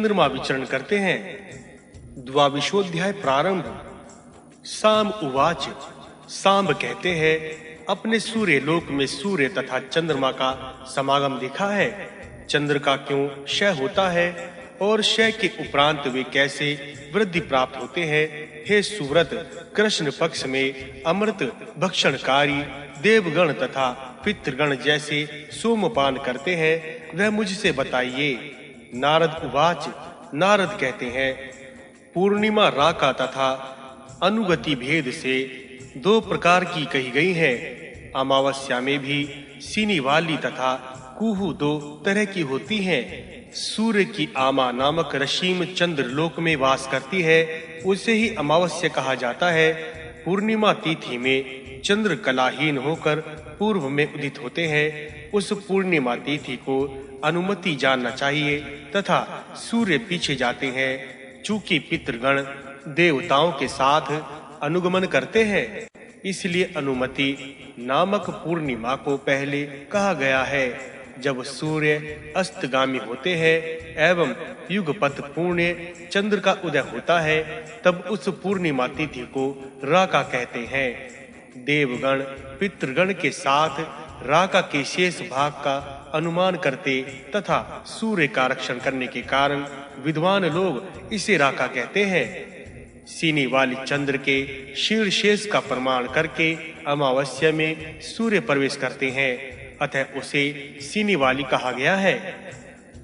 चंद्रमा विचरण करते हैं। द्वाविशोध्याय प्रारंभ। साम उवाच। सांब कहते हैं, अपने सूर्य लोक में सूर्य तथा चंद्रमा का समागम देखा है। चंद्र का क्यों क्षय होता है और क्षय के उपरांत वे कैसे वृद्धि प्राप्त होते हैं। हे सुव्रत, कृष्ण पक्ष में अमृत भक्षणकारी देवगण तथा पितृगण जैसे सोमपान करते हैं, वह मुझसे बताइए। नारद उवाच। नारद कहते हैं, पूर्णिमा राका तथा अनुगति भेद से दो प्रकार की कही गई है। अमावस्या में भी सीनी वाली तथा कुहू दो तरह की होती हैं। सूर्य की आमा नामक रश्मि चंद्र लोक में वास करती है, उसे ही अमावस्या कहा जाता है। पूर्णिमा तिथि में चंद्र कलाहीन होकर पूर्व में उदित होते हैं। उस पूर्णिमा तिथि को अनुमति जानना चाहिए तथा सूर्य पीछे जाते हैं। चूंकि पितृगण देवताओं के साथ अनुगमन करते हैं, इसलिए अनुमति नामक पूर्णिमा को पहले कहा गया है। जब सूर्य अस्तगामी होते हैं एवं युगपत पुण्य चंद्र का उदय होता है, तब उस पूर्णिमा तिथि को राका कहते हैं। देवगण पितृगण के साथ राका के शेष भाग का अनुमान करते तथा सूर्य का रक्षण करने के कारण विद्वान लोग इसे राका कहते हैं। सीनी वाली चंद्र के शीर्षेश का प्रमाण करके अमावस्या में सूर्य प्रवेश करते हैं, अतः उसे सीनी वाली कहा गया है।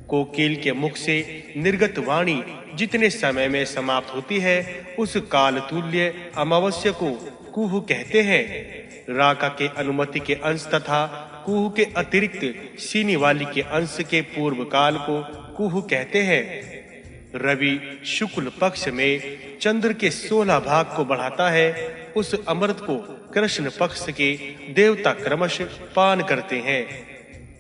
कोकिल के मुख से निर्गत वाणी जितने समय में समाप्त होती है, उस काल तुल्य अमावस्या को कुहू कहते हैं। राका के अनुमति के अंश तथा कुहू के अतिरिक्त सीनी वाली के अंश के पूर्व काल को कुहू कहते हैं। रवि शुक्ल पक्ष में चंद्र के 16 भाग को बढ़ाता है। उस अमृत को कृष्ण पक्ष के देवता क्रमश पान करते हैं।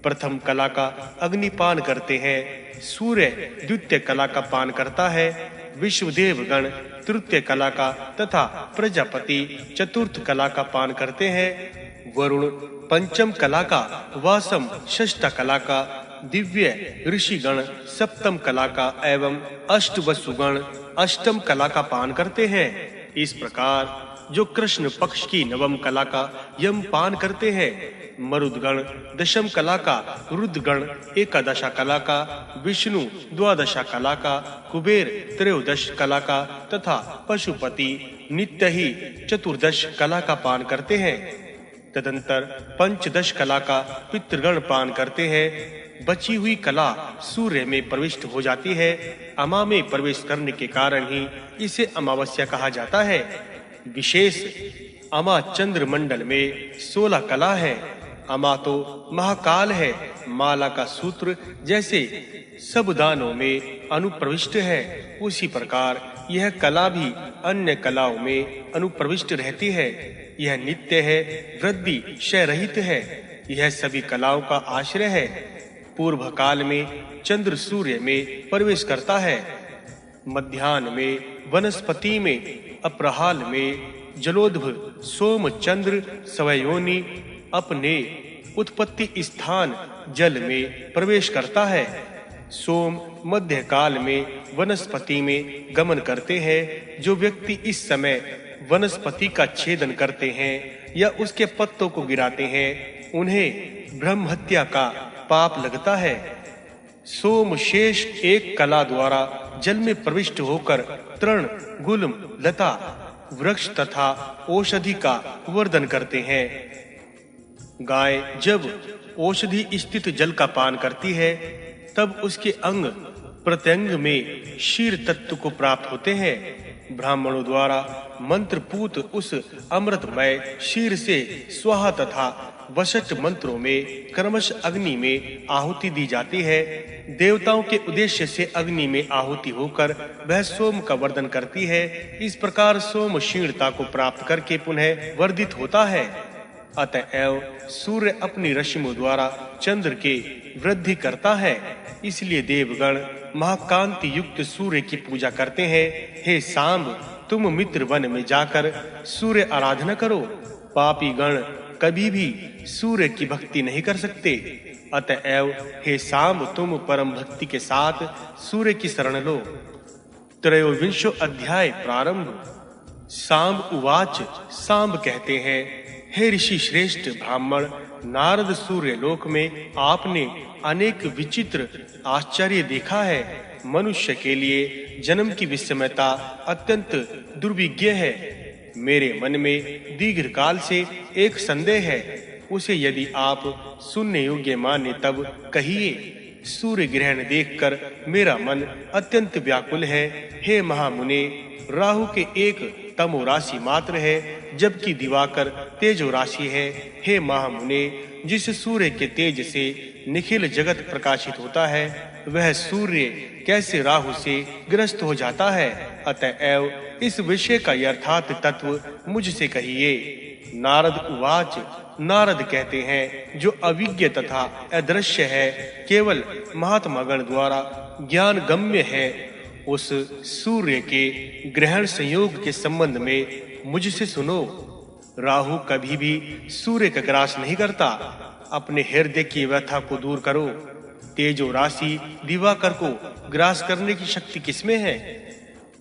प्रथम कला का अग्निपान करते हैं। सूर्य द्वितीय कला का पान करता है। विश्वदेव गण तृतीय कला का तथा प्रजापति चतुर्थ कला का पान करते हैं। वरुण पंचम कला का, वासम षष्ठ कला का, दिव्य ऋषिगण सप्तम कला का एवं अष्टवसुगण अष्टम कला का पान करते हैं। इस प्रकार जो कृष्ण पक्ष की नवम कला का यम पान करते हैं, मरुदगण दशम कला का, रुद्रगण एकादशा कला का, विष्णु द्वादशा कला का, कुबेर त्रयोदश कला का तथा पशुपति नित्य ही चतुर्दश कला का पान करते हैं। तदंतर पंचदश कला का पितृगण पान करते हैं। बची हुई कला सूर्य में प्रविष्ट हो जाती है। अमा में प्रवेश करने के कारण ही इसे अमावस्या कहा जाता है। विशेष अमा चंद्र मंडल में 16 कला है। अमा तो महाकाल है। माला का सूत्र जैसे सब दानों में अनुप्रविष्ट है, उसी प्रकार यह कला भी अन्य कलाओं में अनुप्रविष्ट रहती है। यह नित्य है, वृद्धि क्षय रहित है। यह सभी कलाओं का आश्रय है। पूर्व काल में चंद्र सूर्य में प्रवेश करता है। मध्याह्न में वनस्पति में, अपराह्न में जलोद्भ सोम चंद्र स्वयोनि अपने उत्पत्ति स्थान जल में प्रवेश करता है। सोम मध्य काल में वनस्पति में गमन करते हैं। जो व्यक्ति इस समय वनस्पति का छेदन करते हैं या उसके पत्तों को गिराते हैं, उन्हें ब्रह्म हत्या का पाप लगता है। सोम शेष एक कला द्वारा जल में प्रविष्ट होकर तृण, गुल्म, लता, वृक्ष तथा औषधि का वर्धन करते हैं। गाय जब औषधि स्थित जल का पान करती है, तब उसके अंग प्रत्यंग में क्षीर तत्व को प्राप्त होते हैं। ब्राह्मणों द्वारा मंत्रपूत उस अमृतमय क्षीर से स्वाहा तथा वशट मंत्रों में क्रमश अग्नि में आहुति दी जाती है। देवताओं के उद्देश्य से अग्नि में आहुति होकर वह सोम का वर्धन करती है। इस प्रकार सोम क्षीणता को प्राप्त करके पुनः वर्धित होता है। अतएव सूर्य अपनी रश्मियों द्वारा चंद्र के वृद्धि करता है। इसलिए देवगण महाकांति युक्त सूर्य की पूजा करते हैं। हे सांब, तुम मित्र वन में जाकर सूर्य आराधना करो। पापी गण कभी भी सूर्य की भक्ति नहीं कर सकते। अतएव हे साम तुम परम भक्ति के साथ सूर्य की शरण लो। त्रयोविंशो अध्याय प्रारंभ। साम उवाच। साम कहते हैं, हे ऋषि श्रेष्ठ ब्राह्मण नारद, सूर्य लोक में आपने अनेक विचित्र आश्चर्य देखा है। मनुष्य के लिए जन्म की विस्मयता अत्यंत दुर्विज्ञ है। मेरे मन में दीर्घ काल से एक संदेह है, उसे यदि आप सुनने योग्य माने तब कहिए। सूर्य ग्रहण देखकर मेरा मन अत्यंत व्याकुल है। हे महामुने, राहु के एक तमो राशि मात्र है, जबकि दिवाकर तेजो राशि है। हे महामुने, जिस सूर्य के तेज से निखिल जगत प्रकाशित होता है, वह सूर्य कैसे राहु से ग्रस्त हो जाता है? अतएव इस विषय का यथार्थ तत्व मुझसे कहिए। नारद उवाच। नारद कहते हैं, जो अविज्ञ तथा अदृश्य है, केवल महात्मागण द्वारा ज्ञान गम्य है, उस सूर्य के ग्रहण संयोग के संबंध में मुझसे सुनो। राहु कभी भी सूर्य का ग्रास नहीं करता। अपने हृदय की व्यथा को दूर करो। तेजो राशि दिवाकर को ग्रास करने की शक्ति किसमें है?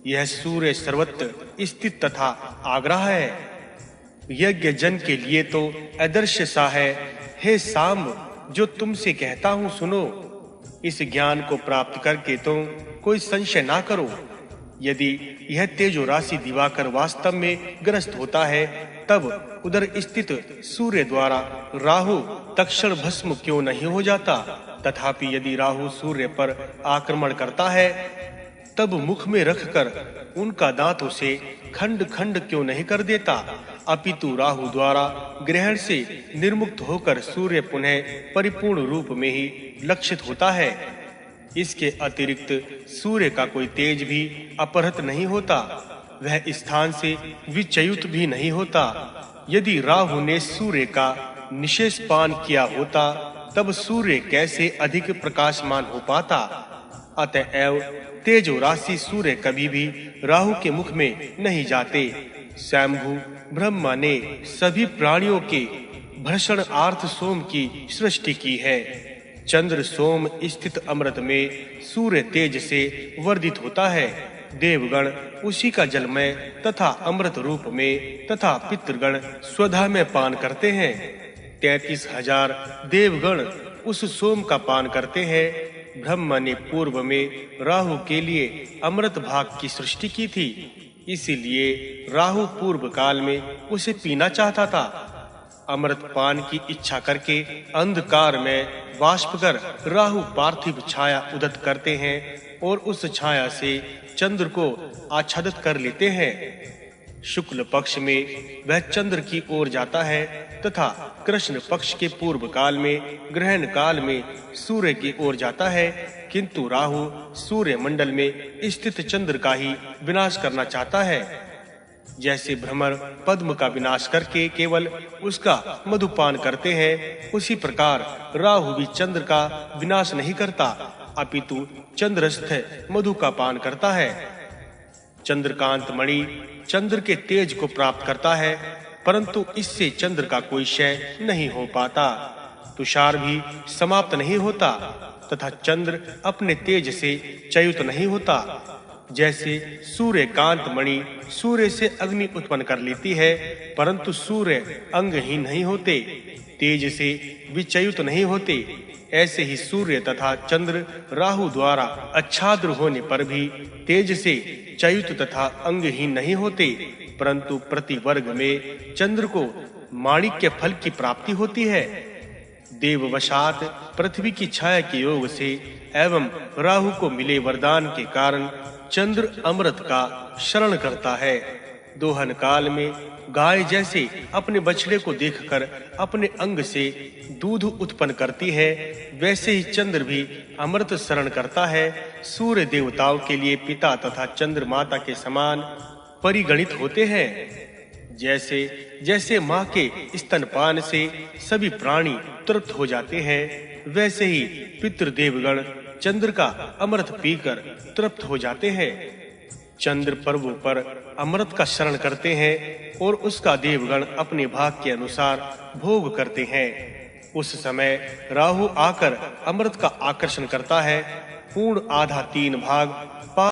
यह सूर्य सर्वत्र स्थित तथा आग्रह है। यज्ञ जन के लिए तो अदृश्य सा है। हे साम, जो तुमसे कहता हूँ सुनो। इस ज्ञान को प्राप्त करके तुम कोई संशय ना करो। यदि यह तेजो राशि दिवाकर वास्तव में ग्रस्त होता है, तब उधर स्थित सूर्य द्वारा राहु तत्क्षण भस्म क्यों नहीं हो जाता? तथापि यदि राहु सूर्य पर आक्रमण करता है, तब मुख में रखकर उनका दांतों से खंड खंड क्यों नहीं कर देता? अपितु राहु द्वारा ग्रहण से निर्मुक्त होकर सूर्य पुनः परिपूर्ण रूप में ही लक्षित होता है। इसके अतिरिक्त सूर्य का कोई तेज भी अपहृत नहीं होता। वह स्थान से विच्युत भी नहीं होता। यदि राहु ने सूर्य का निशेष पान किया होता, तब सूर्य कैसे अधिक प्रकाशमान हो पाता? अतएव तेजो राशि सूर्य कभी भी राहु के मुख में नहीं जाते। स्वयंभू ब्रह्मा ने सभी प्राणियों के भक्षणार्थ सोम की सृष्टि की है। चंद्र सोम स्थित अमृत में सूर्य तेज से वर्धित होता है। देवगण उसी का जलमय तथा अमृत रूप में तथा पितृगण स्वधा में पान करते हैं। 33,000 देवगण उस सोम का पान करते हैं। ब्रह्मा ने पूर्व में राहु के लिए अमृत भाग की सृष्टि की थी, इसीलिए राहु पूर्व काल में उसे पीना चाहता था। अमृत पान की इच्छा करके अंधकार में वाष्प कर राहु पार्थिव छाया उदत करते हैं और उस छाया से चंद्र को आच्छादित कर लेते हैं। शुक्ल पक्ष में वह चंद्र की ओर जाता है तथा कृष्ण पक्ष के पूर्व काल में ग्रहण काल में सूर्य की ओर जाता है, किंतु राहु सूर्य मंडल में स्थित चंद्र का ही विनाश करना चाहता है। जैसे भ्रमर पद्म का विनाश करके केवल उसका मधुपान करते हैं, उसी प्रकार राहु भी चंद्र का विनाश नहीं करता, अपितु चंद्रस्थ मधु का पान करता है। चंद्रकांत मणि चंद्र के तेज को प्राप्त करता है, परंतु इससे चंद्र का कोई क्षय नहीं हो पाता। तुषार भी समाप्त नहीं होता तथा चंद्र अपने तेज से च्युत नहीं होता। जैसे सूर्यकांत मणि सूर्य से अग्नि उत्पन्न कर लेती है, परंतु सूर्य अंगहीन नहीं होते, तेज से विच्युत नहीं होते, ऐसे ही सूर्य तथा चंद्र राहु द्वारा आच्छाद्र होने पर भी तेज से च्युत तथा अंगहीन नहीं होते, परंतु प्रति वर्ग में चंद्र को माणिक्य फल की प्राप्ति होती है। देववशात पृथ्वी की छाया के योग से एवं राहु को मिले वरदान के कारण चंद्र अमृत का शरण करता है। दोहन काल में गाय जैसे अपने बछड़े को देखकर अपने अंग से दूध उत्पन्न करती है, वैसे ही चंद्र भी अमृत शरण करता है। सूर्य देवताओं के लिए पिता तथा चंद्र माता के समान परिगणित होते हैं। जैसे जैसे माँ के स्तनपान से सभी प्राणी तृप्त हो जाते हैं, वैसे ही पितृदेवगण चंद्र का अमृत पीकर तृप्त हो जाते हैं। चंद्र पर्वों पर अमृत का शरण करते हैं और उसका देवगण अपने भाग के अनुसार भोग करते हैं। उस समय राहु आकर अमृत का आकर्षण करता है। पूर्ण आधा 3 भाग